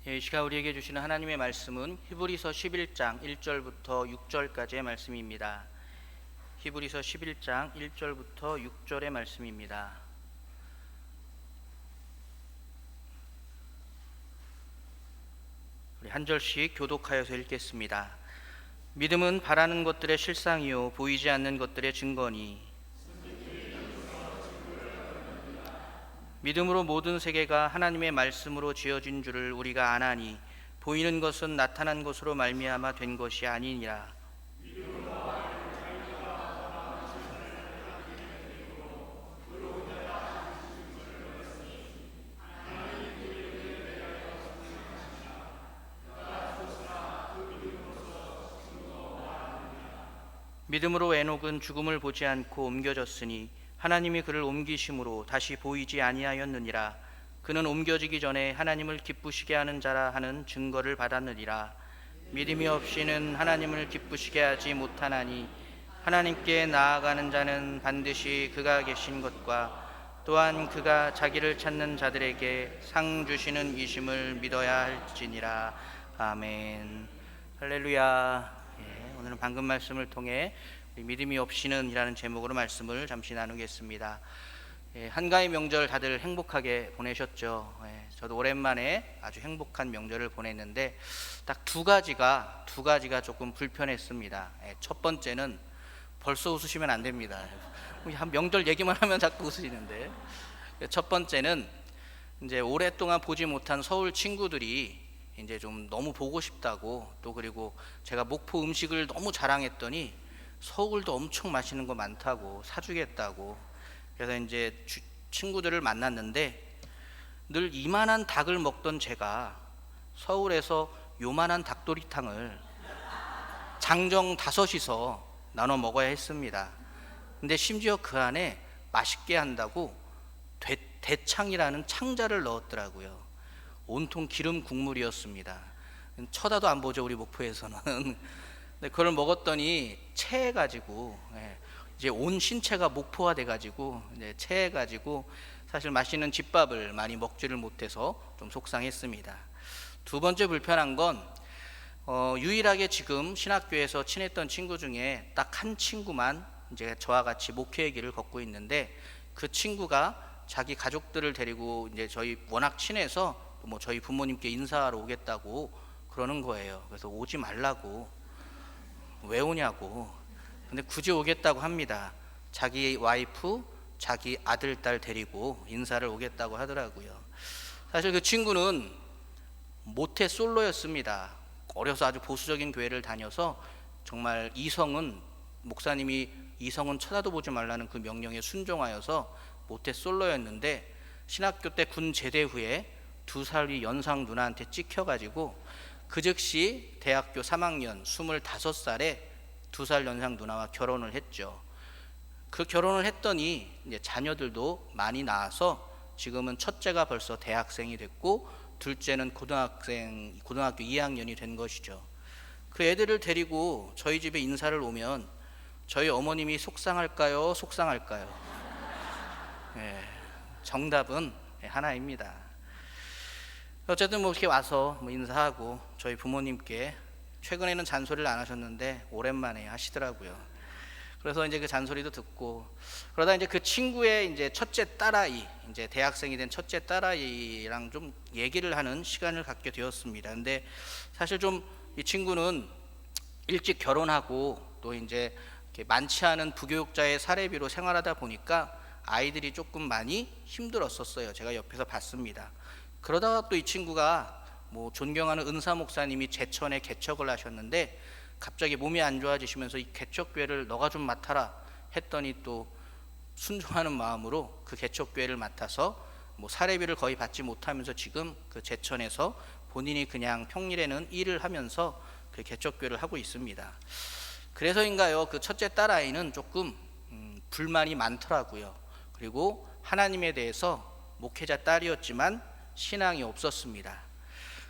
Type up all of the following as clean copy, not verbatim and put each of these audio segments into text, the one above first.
이 시간 우리에게 주시는 하나님의 말씀은 히브리서 11장 1절부터 6절까지의 말씀입니다. 히브리서 11장 1절부터 6절의 말씀입니다. 우리 한 절씩 교독하여서 읽겠습니다. 믿음은 바라는 것들의 실상이요 보이지 않는 것들의 증거니, 믿음으로 모든 세계가 하나님의 말씀으로 지어진 줄을 우리가 아나니 보이는 것은 나타난 것으로 말미암아 된 것이 아니니라. 믿음으로 에녹은 죽음을 보지 않고 옮겨졌으니 하나님이 그를 옮기심으로 다시 보이지 아니하였느니라. 그는 옮겨지기 전에 하나님을 기쁘시게 하는 자라 하는 증거를 받았느니라. 믿음이 없이는 하나님을 기쁘시게 하지 못하나니 하나님께 나아가는 자는 반드시 그가 계신 것과 또한 그가 자기를 찾는 자들에게 상 주시는 이심을 믿어야 할지니라. 아멘. 할렐루야. 오늘은 방금 말씀을 통해 믿음이 없이는 이라는 제목으로 말씀을 잠시 나누겠습니다. 한가위 명절 다들 행복하게 보내셨죠? 저도 오랜만에 아주 행복한 명절을 보냈는데 딱 두 가지가 조금 불편했습니다. 첫 번째는 벌써 웃으시면 안 됩니다. 한 명절 얘기만 하면 자꾸 웃으시는데, 첫 번째는 이제 오랫동안 보지 못한 서울 친구들이 이제 좀 너무 보고 싶다고, 또 그리고 제가 목포 음식을 너무 자랑했더니 서울도 엄청 맛있는 거 많다고 사주겠다고, 그래서 이제 친구들을 만났는데 늘 이만한 닭을 먹던 제가 서울에서 요만한 닭도리탕을 장정 5이서 나눠 먹어야 했습니다. 근데 심지어 그 안에 맛있게 한다고 대창이라는 창자를 넣었더라고요. 온통 기름 국물이었습니다. 쳐다도 안 보죠, 우리 목포에서는. 근데 그걸 먹었더니 체해가지고, 이제 온 신체가 목포화 돼가지고 이제 체해가지고 사실 맛있는 집밥을 많이 먹지를 못해서 좀 속상했습니다. 두 번째 불편한 건 유일하게 지금 신학교에서 친했던 친구 중에 딱 한 친구만 이제 저와 같이 목회의 길을 걷고 있는데, 그 친구가 자기 가족들을 데리고 이제 저희 워낙 친해서 뭐 저희 부모님께 인사하러 오겠다고 그러는 거예요. 그래서 오지 말라고, 왜 오냐고. 근데 굳이 오겠다고 합니다. 자기 와이프, 자기 아들, 딸 데리고 인사를 오겠다고 하더라고요. 사실 그 친구는 모태 솔로였습니다. 어려서 아주 보수적인 교회를 다녀서 정말 목사님이 이성은 쳐다도 보지 말라는 그 명령에 순종하여서 모태 솔로였는데, 신학교 때 군 제대 후에 2살 위 연상 누나한테 찍혀가지고 그 즉시 대학교 3학년 25살에 2살 연상 누나와 결혼을 했죠. 그 결혼을 했더니 이제 자녀들도 많이 낳아서 지금은 첫째가 벌써 대학생이 됐고 둘째는 고등학교 2학년이 된 것이죠. 그 애들을 데리고 저희 집에 인사를 오면 저희 어머님이 속상할까요? 정답은 하나입니다. 어쨌든 뭐 이렇게 와서 뭐 인사하고 저희 부모님께, 최근에는 잔소리를 안 하셨는데 오랜만에 하시더라고요. 그래서 이제 그 잔소리도 듣고, 그러다 이제 그 친구의 이제 첫째 딸아이, 이제 대학생이 된 첫째 딸아이랑 좀 얘기를 하는 시간을 갖게 되었습니다. 근데 사실 좀 이 친구는 일찍 결혼하고 또 이제 이렇게 많지 않은 부교육자의 사례비로 생활하다 보니까 아이들이 조금 많이 힘들었었어요. 제가 옆에서 봤습니다. 그러다가 또 이 친구가 뭐 존경하는 은사 목사님이 제천에 개척을 하셨는데 갑자기 몸이 안 좋아지시면서 이 개척교회를 너가 좀 맡아라 했더니 또 순종하는 마음으로 그 개척교회를 맡아서 뭐 사례비를 거의 받지 못하면서 지금 그 제천에서 본인이 그냥 평일에는 일을 하면서 그 개척교회를 하고 있습니다. 그래서인가요, 그 첫째 딸아이는 조금 불만이 많더라고요. 그리고 하나님에 대해서 목회자 딸이었지만 신앙이 없었습니다.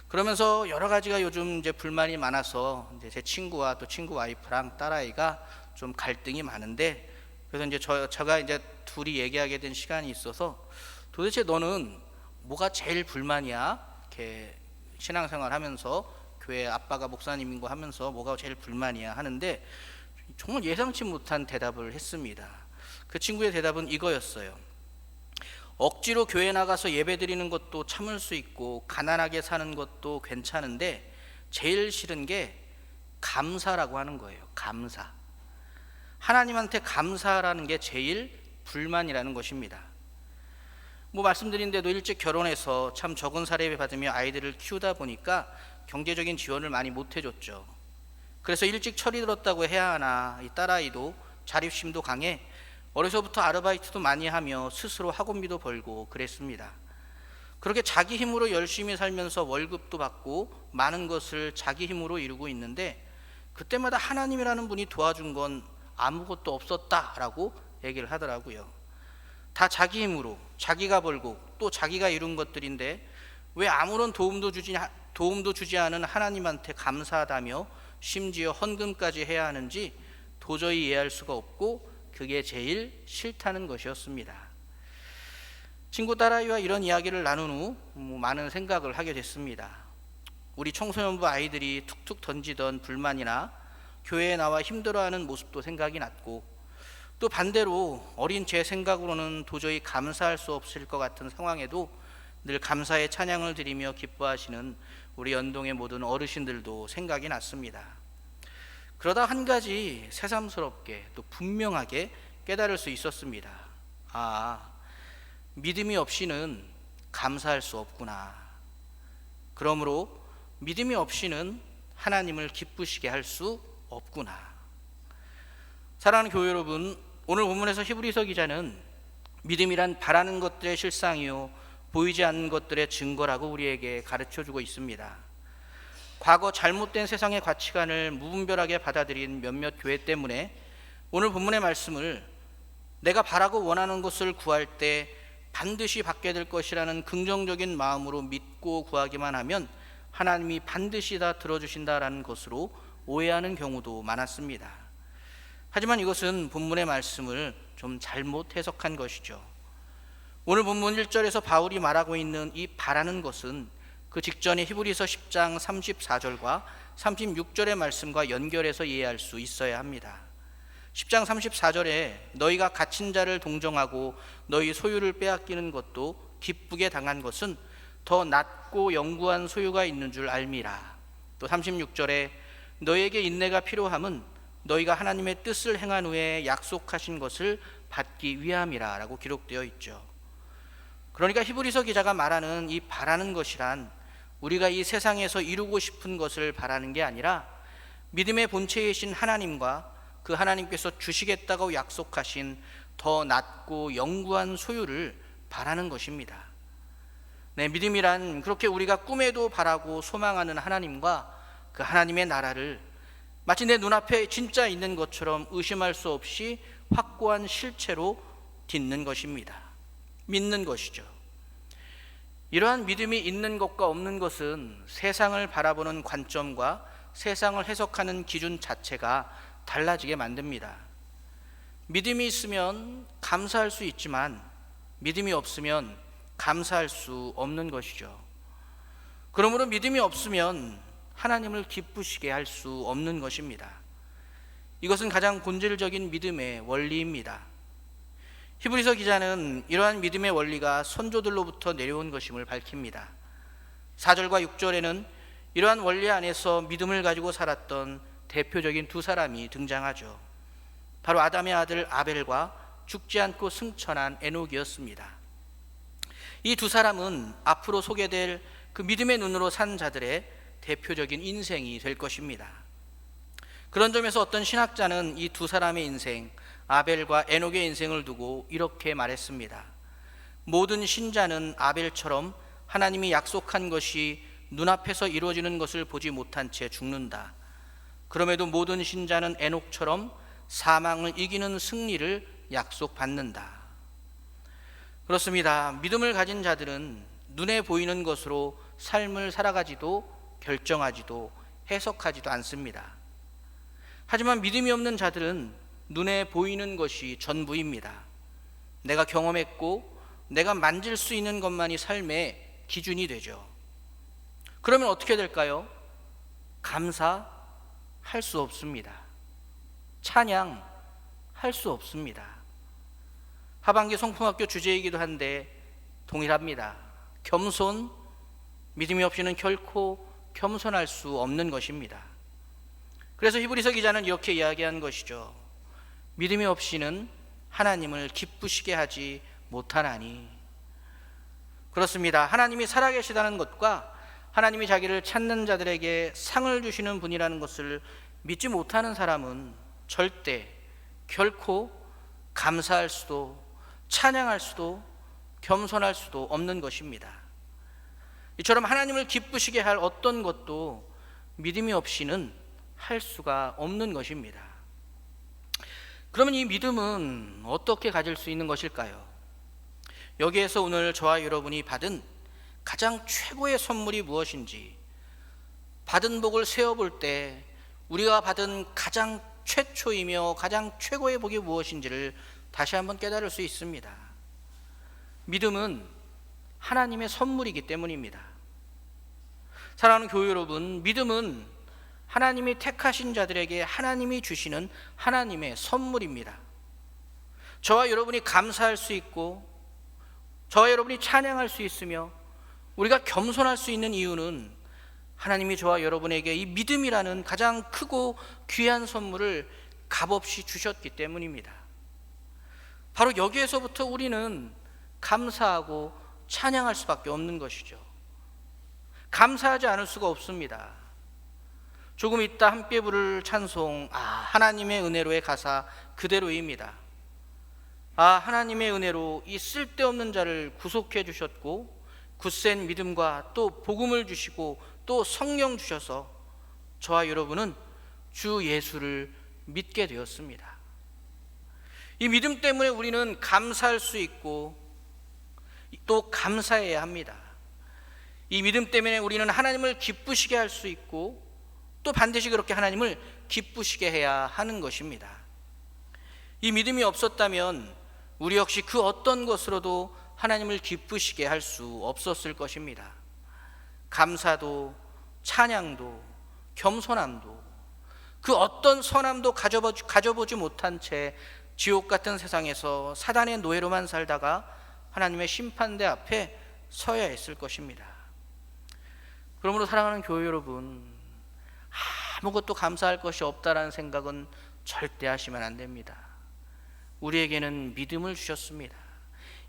그러면서 여러 가지가 요즘 이제 불만이 많아서 이제 제 친구와 또 친구 와이프랑 딸아이가 좀 갈등이 많은데, 그래서 이제 제가 이제 둘이 얘기하게 된 시간이 있어서 도대체 너는 뭐가 제일 불만이야? 이렇게 신앙생활 하면서 교회 아빠가 목사님인 거 하면서 뭐가 제일 불만이야 하는데 정말 예상치 못한 대답을 했습니다. 그 친구의 대답은 이거였어요. 억지로 교회 나가서 예배 드리는 것도 참을 수 있고 가난하게 사는 것도 괜찮은데 제일 싫은 게 감사라고 하는 거예요. 감사. 하나님한테 감사라는 게 제일 불만이라는 것입니다. 말씀드린 대로 일찍 결혼해서 참 적은 사례비 받으며 아이들을 키우다 보니까 경제적인 지원을 많이 못 해줬죠. 그래서 일찍 철이 들었다고 해야 하나, 이 딸아이도 자립심도 강해 어려서부터 아르바이트도 많이 하며 스스로 학원비도 벌고 그랬습니다. 그렇게 자기 힘으로 열심히 살면서 월급도 받고 많은 것을 자기 힘으로 이루고 있는데 그때마다 하나님이라는 분이 도와준 건 아무것도 없었다라고 얘기를 하더라고요. 다 자기 힘으로 자기가 벌고 또 자기가 이룬 것들인데 왜 아무런 도움도 주지 않은 하나님한테 감사하다며 심지어 헌금까지 해야 하는지 도저히 이해할 수가 없고 그게 제일 싫다는 것이었습니다. 친구 딸아이와 이런 이야기를 나눈 후 많은 생각을 하게 됐습니다. 우리 청소년부 아이들이 툭툭 던지던 불만이나 교회에 나와 힘들어하는 모습도 생각이 났고 또 반대로 어린 제 생각으로는 도저히 감사할 수 없을 것 같은 상황에도 늘 감사의 찬양을 드리며 기뻐하시는 우리 연동의 모든 어르신들도 생각이 났습니다. 그러다 한 가지 새삼스럽게 또 분명하게 깨달을 수 있었습니다. 믿음이 없이는 감사할 수 없구나. 그러므로 믿음이 없이는 하나님을 기쁘시게 할 수 없구나. 사랑하는 교회 여러분, 오늘 본문에서 히브리서 기자는 믿음이란 바라는 것들의 실상이요 보이지 않는 것들의 증거라고 우리에게 가르쳐주고 있습니다. 과거 잘못된 세상의 가치관을 무분별하게 받아들인 몇몇 교회 때문에 오늘 본문의 말씀을 내가 바라고 원하는 것을 구할 때 반드시 받게 될 것이라는 긍정적인 마음으로 믿고 구하기만 하면 하나님이 반드시 다 들어주신다라는 것으로 오해하는 경우도 많았습니다. 하지만 이것은 본문의 말씀을 좀 잘못 해석한 것이죠. 오늘 본문 1절에서 바울이 말하고 있는 이 바라는 것은 그 직전의 히브리서 10장 34절과 36절의 말씀과 연결해서 이해할 수 있어야 합니다. 10장 34절에 너희가 갇힌 자를 동정하고 너희 소유를 빼앗기는 것도 기쁘게 당한 것은 더 낮고 영구한 소유가 있는 줄 알미라. 또 36절에 너희에게 인내가 필요함은 너희가 하나님의 뜻을 행한 후에 약속하신 것을 받기 위함이라 라고 기록되어 있죠. 그러니까 히브리서 기자가 말하는 이 바라는 것이란 우리가 이 세상에서 이루고 싶은 것을 바라는 게 아니라 믿음의 본체이신 하나님과 그 하나님께서 주시겠다고 약속하신 더 낮고 영구한 소유를 바라는 것입니다. 믿음이란 그렇게 우리가 꿈에도 바라고 소망하는 하나님과 그 하나님의 나라를 마치 내 눈앞에 진짜 있는 것처럼 의심할 수 없이 확고한 실체로 딛는 것입니다. 믿는 것이죠. 이러한 믿음이 있는 것과 없는 것은 세상을 바라보는 관점과 세상을 해석하는 기준 자체가 달라지게 만듭니다. 믿음이 있으면 감사할 수 있지만 믿음이 없으면 감사할 수 없는 것이죠. 그러므로 믿음이 없으면 하나님을 기쁘시게 할 수 없는 것입니다. 이것은 가장 본질적인 믿음의 원리입니다. 히브리서 기자는 이러한 믿음의 원리가 선조들로부터 내려온 것임을 밝힙니다. 4절과 6절에는 이러한 원리 안에서 믿음을 가지고 살았던 대표적인 두 사람이 등장하죠. 바로 아담의 아들 아벨과 죽지 않고 승천한 에녹이었습니다. 이 두 사람은 앞으로 소개될 그 믿음의 눈으로 산 자들의 대표적인 인생이 될 것입니다. 그런 점에서 어떤 신학자는 이 두 사람의 인생, 아벨과 에녹의 인생을 두고 이렇게 말했습니다. 모든 신자는 아벨처럼 하나님이 약속한 것이 눈앞에서 이루어지는 것을 보지 못한 채 죽는다. 그럼에도 모든 신자는 에녹처럼 사망을 이기는 승리를 약속받는다. 그렇습니다. 믿음을 가진 자들은 눈에 보이는 것으로 삶을 살아가지도 결정하지도 해석하지도 않습니다. 하지만 믿음이 없는 자들은 눈에 보이는 것이 전부입니다. 내가 경험했고 내가 만질 수 있는 것만이 삶의 기준이 되죠. 그러면 어떻게 될까요? 감사할 수 없습니다. 찬양할 수 없습니다. 하반기 성품학교 주제이기도 한데 동일합니다. 겸손, 믿음이 없이는 결코 겸손할 수 없는 것입니다. 그래서 히브리서 기자는 이렇게 이야기한 것이죠. 믿음이 없이는 하나님을 기쁘시게 하지 못하나니. 그렇습니다. 하나님이 살아계시다는 것과 하나님이 자기를 찾는 자들에게 상을 주시는 분이라는 것을 믿지 못하는 사람은 절대 결코 감사할 수도 찬양할 수도 겸손할 수도 없는 것입니다. 이처럼 하나님을 기쁘시게 할 어떤 것도 믿음이 없이는 할 수가 없는 것입니다. 그러면 이 믿음은 어떻게 가질 수 있는 것일까요? 여기에서 오늘 저와 여러분이 받은 가장 최고의 선물이 무엇인지, 받은 복을 세어볼 때 우리가 받은 가장 최초이며 가장 최고의 복이 무엇인지를 다시 한번 깨달을 수 있습니다. 믿음은 하나님의 선물이기 때문입니다. 사랑하는 교회 여러분, 믿음은 하나님이 택하신 자들에게 하나님이 주시는 하나님의 선물입니다. 저와 여러분이 감사할 수 있고 저와 여러분이 찬양할 수 있으며 우리가 겸손할 수 있는 이유는 하나님이 저와 여러분에게 이 믿음이라는 가장 크고 귀한 선물을 값없이 주셨기 때문입니다. 바로 여기에서부터 우리는 감사하고 찬양할 수밖에 없는 것이죠. 감사하지 않을 수가 없습니다. 조금 있다 함께 부를 찬송, 하나님의 은혜로의 가사 그대로입니다. 하나님의 은혜로 이 쓸데없는 자를 구속해 주셨고 굳센 믿음과 또 복음을 주시고 또 성령 주셔서 저와 여러분은 주 예수를 믿게 되었습니다. 이 믿음 때문에 우리는 감사할 수 있고 또 감사해야 합니다. 이 믿음 때문에 우리는 하나님을 기쁘시게 할 수 있고 또 반드시 그렇게 하나님을 기쁘시게 해야 하는 것입니다. 이 믿음이 없었다면 우리 역시 그 어떤 것으로도 하나님을 기쁘시게 할 수 없었을 것입니다. 감사도 찬양도 겸손함도 그 어떤 선함도 가져보지 못한 채 지옥 같은 세상에서 사단의 노예로만 살다가 하나님의 심판대 앞에 서야 했을 것입니다. 그러므로 사랑하는 교회 여러분, 아무것도 감사할 것이 없다라는 생각은 절대 하시면 안 됩니다. 우리에게는 믿음을 주셨습니다.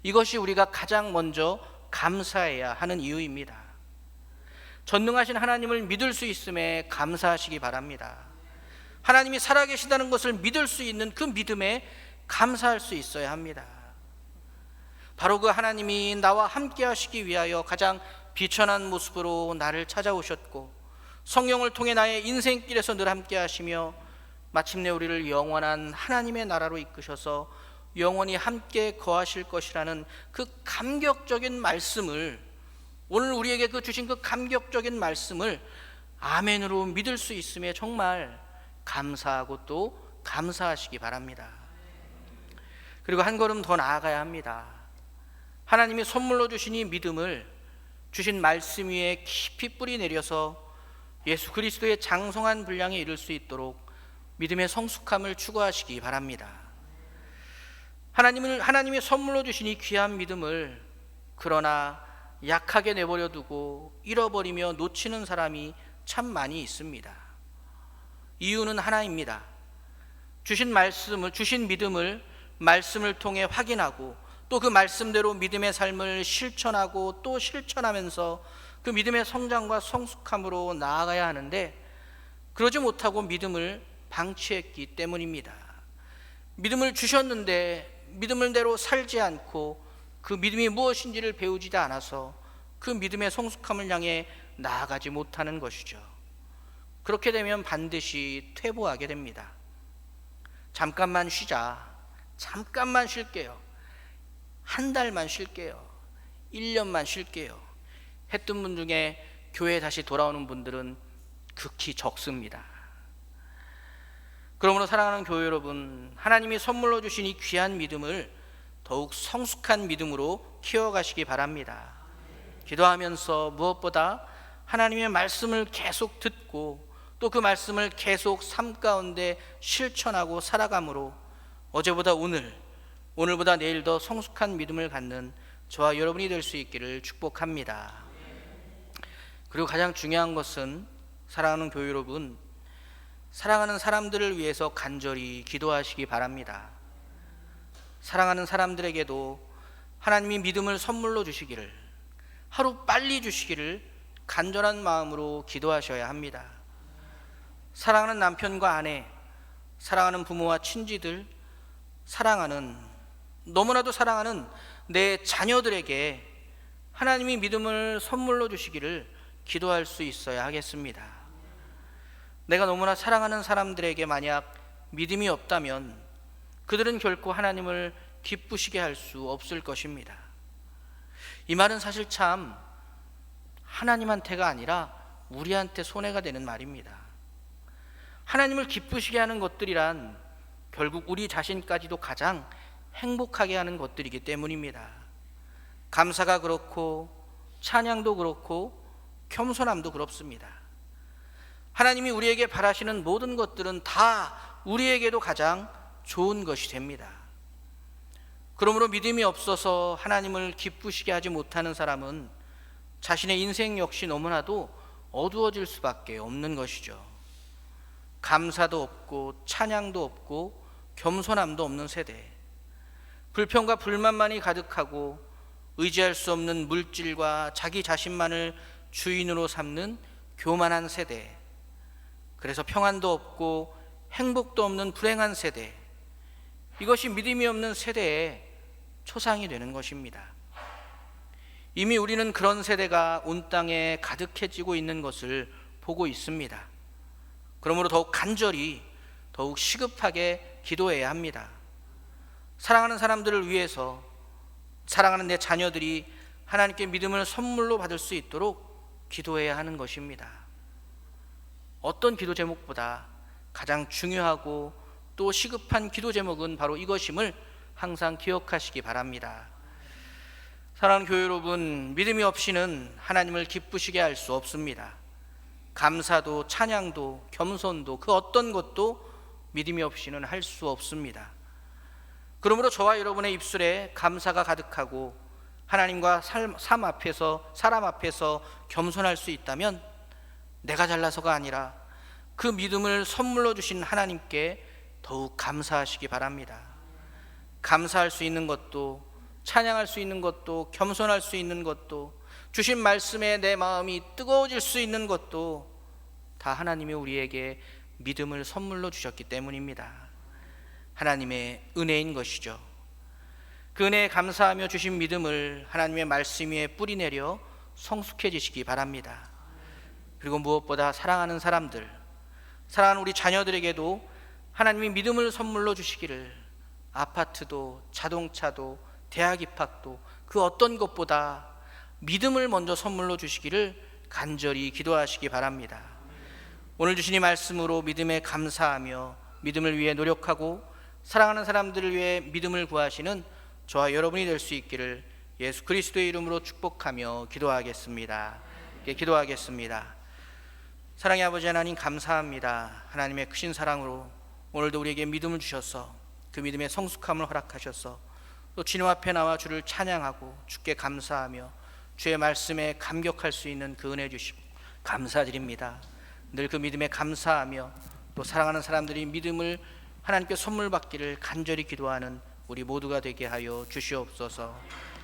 이것이 우리가 가장 먼저 감사해야 하는 이유입니다. 전능하신 하나님을 믿을 수 있음에 감사하시기 바랍니다. 하나님이 살아계시다는 것을 믿을 수 있는 그 믿음에 감사할 수 있어야 합니다. 바로 그 하나님이 나와 함께 하시기 위하여 가장 비천한 모습으로 나를 찾아오셨고 성령을 통해 나의 인생길에서 늘 함께 하시며 마침내 우리를 영원한 하나님의 나라로 이끄셔서 영원히 함께 거하실 것이라는 그 감격적인 말씀을, 오늘 우리에게 주신 그 감격적인 말씀을 아멘으로 믿을 수 있음에 정말 감사하고 또 감사하시기 바랍니다. 그리고 한 걸음 더 나아가야 합니다. 하나님이 선물로 주신 이 믿음을 주신 말씀 위에 깊이 뿌리 내려서 예수 그리스도의 장성한 분량에 이를 수 있도록 믿음의 성숙함을 추구하시기 바랍니다. 하나님이 선물로 주신 이 귀한 믿음을 그러나 약하게 내버려 두고 잃어버리며 놓치는 사람이 참 많이 있습니다. 이유는 하나입니다. 주신 믿음을 말씀을 통해 확인하고 또 그 말씀대로 믿음의 삶을 실천하고 또 실천하면서 그 믿음의 성장과 성숙함으로 나아가야 하는데 그러지 못하고 믿음을 방치했기 때문입니다. 믿음을 주셨는데 믿음을대로 살지 않고 그 믿음이 무엇인지를 배우지도 않아서 그 믿음의 성숙함을 향해 나아가지 못하는 것이죠. 그렇게 되면 반드시 퇴보하게 됩니다. 잠깐만 쉬자, 잠깐만 쉴게요, 한 달만 쉴게요, 1년만 쉴게요 했던 분 중에 교회에 다시 돌아오는 분들은 극히 적습니다. 그러므로 사랑하는 교회 여러분, 하나님이 선물로 주신 이 귀한 믿음을 더욱 성숙한 믿음으로 키워가시기 바랍니다. 기도하면서 무엇보다 하나님의 말씀을 계속 듣고 또 그 말씀을 계속 삶 가운데 실천하고 살아감으로 어제보다 오늘보다 내일 더 성숙한 믿음을 갖는 저와 여러분이 될 수 있기를 축복합니다. 그리고 가장 중요한 것은 사랑하는 교회 여러분, 사랑하는 사람들을 위해서 간절히 기도하시기 바랍니다. 사랑하는 사람들에게도 하나님이 믿음을 선물로 주시기를, 하루 빨리 주시기를 간절한 마음으로 기도하셔야 합니다. 사랑하는 남편과 아내, 사랑하는 부모와 친지들, 너무나도 사랑하는 내 자녀들에게 하나님이 믿음을 선물로 주시기를 기도할 수 있어야 하겠습니다. 내가 너무나 사랑하는 사람들에게 만약 믿음이 없다면 그들은 결코 하나님을 기쁘시게 할 수 없을 것입니다. 이 말은 사실 참 하나님한테가 아니라 우리한테 손해가 되는 말입니다. 하나님을 기쁘시게 하는 것들이란 결국 우리 자신까지도 가장 행복하게 하는 것들이기 때문입니다. 감사가 그렇고 찬양도 그렇고 겸손함도 그렇습니다. 하나님이 우리에게 바라시는 모든 것들은 다 우리에게도 가장 좋은 것이 됩니다. 그러므로 믿음이 없어서 하나님을 기쁘시게 하지 못하는 사람은 자신의 인생 역시 너무나도 어두워질 수밖에 없는 것이죠. 감사도 없고 찬양도 없고 겸손함도 없는 세대, 불평과 불만만이 가득하고 의지할 수 없는 물질과 자기 자신만을 주인으로 삼는 교만한 세대, 그래서 평안도 없고 행복도 없는 불행한 세대, 이것이 믿음이 없는 세대의 초상이 되는 것입니다. 이미 우리는 그런 세대가 온 땅에 가득해지고 있는 것을 보고 있습니다. 그러므로 더욱 간절히, 더욱 시급하게 기도해야 합니다. 사랑하는 사람들을 위해서, 사랑하는 내 자녀들이 하나님께 믿음을 선물로 받을 수 있도록 기도해야 하는 것입니다. 어떤 기도 제목보다 가장 중요하고 또 시급한 기도 제목은 바로 이것임을 항상 기억하시기 바랍니다. 사랑하는 교회 여러분, 믿음이 없이는 하나님을 기쁘시게 할 수 없습니다. 감사도 찬양도 겸손도 그 어떤 것도 믿음이 없이는 할 수 없습니다. 그러므로 저와 여러분의 입술에 감사가 가득하고 하나님과 사람 앞에서 겸손할 수 있다면 내가 잘나서가 아니라 그 믿음을 선물로 주신 하나님께 더욱 감사하시기 바랍니다. 감사할 수 있는 것도, 찬양할 수 있는 것도, 겸손할 수 있는 것도, 주신 말씀에 내 마음이 뜨거워질 수 있는 것도 다 하나님이 우리에게 믿음을 선물로 주셨기 때문입니다. 하나님의 은혜인 것이죠. 그 은혜에 감사하며 주신 믿음을 하나님의 말씀 위에 뿌리내려 성숙해지시기 바랍니다. 그리고 무엇보다 사랑하는 사람들, 사랑하는 우리 자녀들에게도 하나님이 믿음을 선물로 주시기를, 아파트도 자동차도 대학 입학도 그 어떤 것보다 믿음을 먼저 선물로 주시기를 간절히 기도하시기 바랍니다. 오늘 주신 이 말씀으로 믿음에 감사하며 믿음을 위해 노력하고 사랑하는 사람들을 위해 믿음을 구하시는 저와 여러분이 될 수 있기를 예수 그리스도의 이름으로 축복하며 기도하겠습니다. 기도하겠습니다. 사랑의 아버지 하나님, 감사합니다. 하나님의 크신 사랑으로 오늘도 우리에게 믿음을 주셔서 그 믿음의 성숙함을 허락하셔서 또 주님 앞에 나와 주를 찬양하고 주께 감사하며 주의 말씀에 감격할 수 있는 그 은혜 주시고 감사드립니다. 늘 그 믿음에 감사하며 또 사랑하는 사람들이 믿음을 하나님께 선물 받기를 간절히 기도하는 우리 모두가 되게 하여 주시옵소서.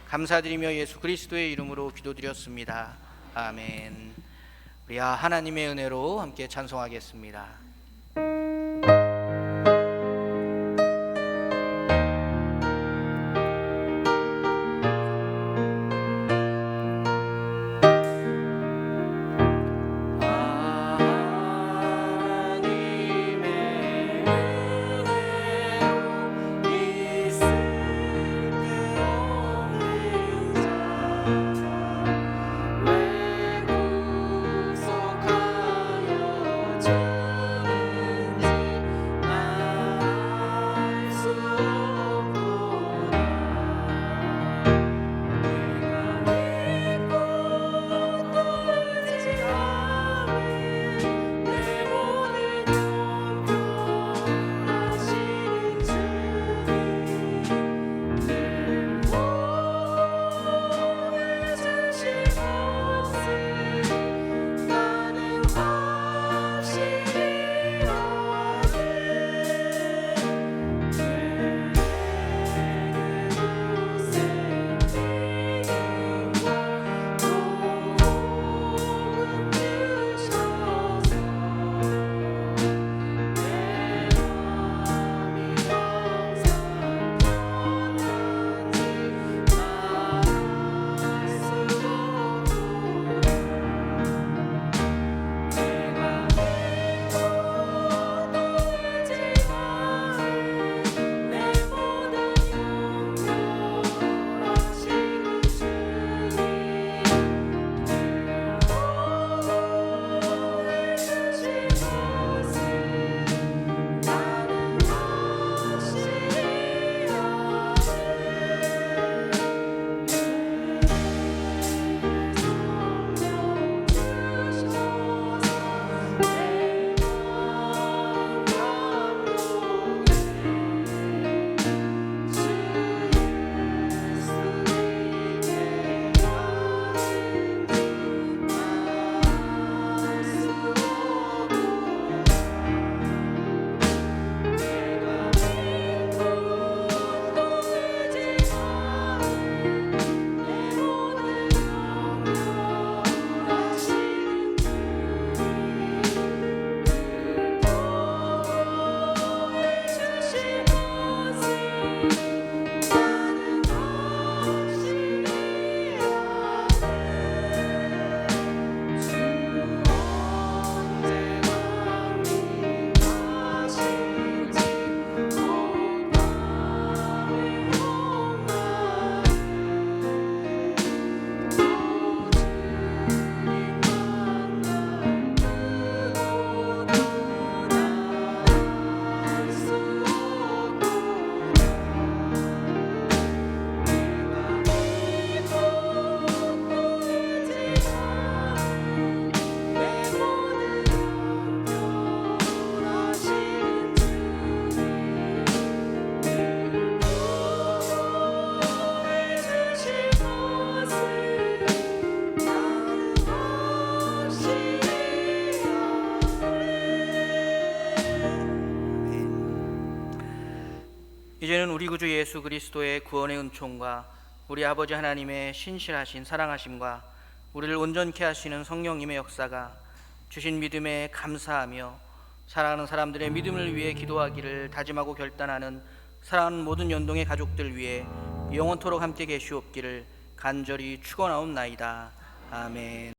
감사드리며 예수 그리스도의 이름으로 기도드렸습니다. 아멘. 우리 하나님의 은혜로 함께 찬송하겠습니다. 왜 구속하여 주 이제는 우리 구주 예수 그리스도의 구원의 은총과 우리 아버지 하나님의 신실하신 사랑하심과 우리를 온전케 하시는 성령님의 역사가 주신 믿음에 감사하며 사랑하는 사람들의 믿음을 위해 기도하기를 다짐하고 결단하는 사랑하는 모든 연동의 가족들 위해 영원토록 함께 계시옵기를 간절히 축원하옵나이다. 아멘.